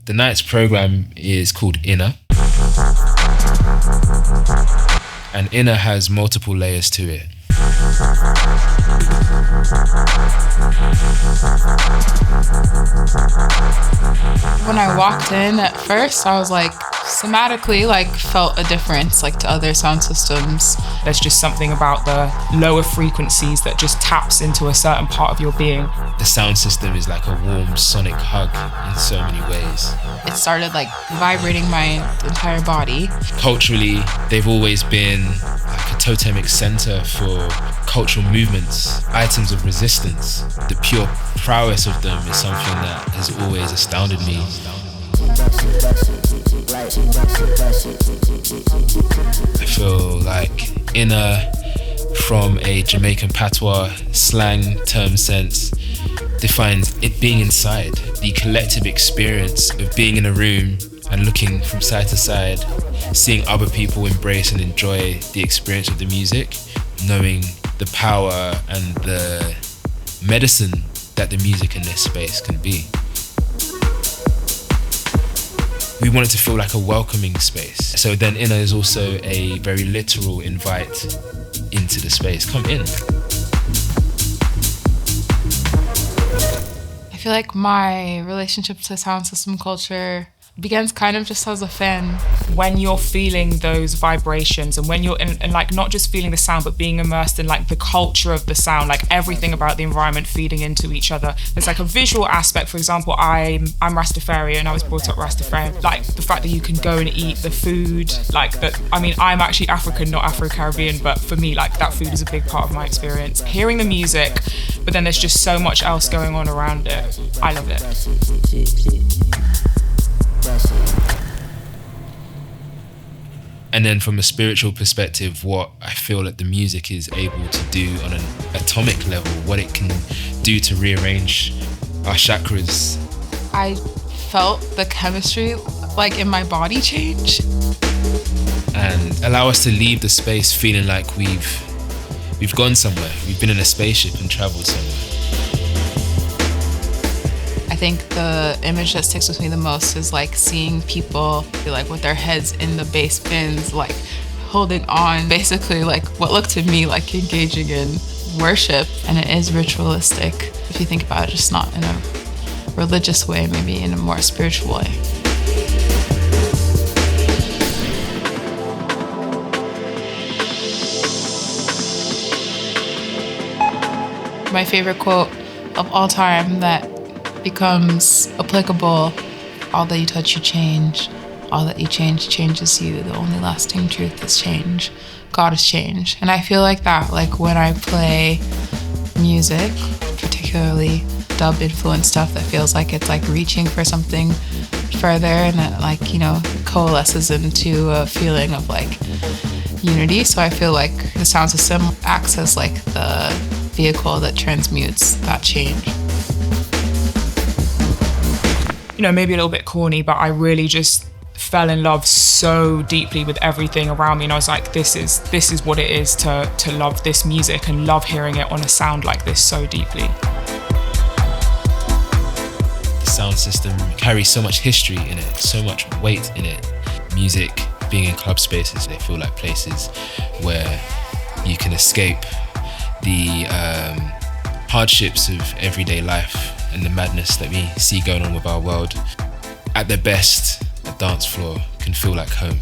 The night's program is called Inner. And Inner has multiple layers to it. When I walked in at first, I was like, somatically, like, felt a difference, like, to other sound systems. There's just something about the lower frequencies that just taps into a certain part of your being. The sound system is like a warm sonic hug in so many ways. It started, like, vibrating my entire body. Culturally, they've always been like a totemic center for cultural movements, items of resistance. The pure prowess of them is something that has always astounded me. I feel like Inner, from a Jamaican patois slang term sense, defines it being inside, the collective experience of being in a room and looking from side to side, seeing other people embrace and enjoy the experience of the music, knowing the power and the medicine that the music in this space can be. We want it to feel like a welcoming space. So then Inner is also a very literal invite into the space. Come in. I feel like my relationship to sound system culture begins kind of just as a fan. When you're feeling those vibrations and when you're in, and like not just feeling the sound but being immersed in like the culture of the sound, like everything about the environment feeding into each other. There's like a visual aspect. For example, I'm Rastafarian. I was brought up Rastafarian. Like the fact that you can go and eat the food, like that. I mean, I'm actually African, not Afro-Caribbean, but for me, like that food is a big part of my experience. Hearing the music, but then there's just so much else going on around it. I love it. And then from a spiritual perspective, what I feel that the music is able to do on an atomic level, what it can do to rearrange our chakras. I felt the chemistry like in my body change. And allow us to leave the space feeling like we've gone somewhere. We've been in a spaceship and traveled somewhere. I think the image that sticks with me the most is like seeing people like with their heads in the bass bins, like holding on, basically like what looked to me like engaging in worship. And it is ritualistic if you think about it, just not in a religious way, maybe in a more spiritual way. My favorite quote of all time that becomes applicable: all that you touch, you change. All that you change changes you. The only lasting truth is change. God is change. And I feel like that, like when I play music, particularly dub influenced stuff that feels like it's like reaching for something further and that like, you know, coalesces into a feeling of like unity. So I feel like the sound system acts as like the vehicle that transmutes that change. You know, maybe a little bit corny, but I really just fell in love so deeply with everything around me, and I was like, this is what it is to love this music and love hearing it on a sound like this so deeply. The sound system carries so much history in it, so much weight in it. Music being in club spaces, they feel like places where you can escape the hardships of everyday life and the madness that we see going on with our world. At their best, a dance floor can feel like home.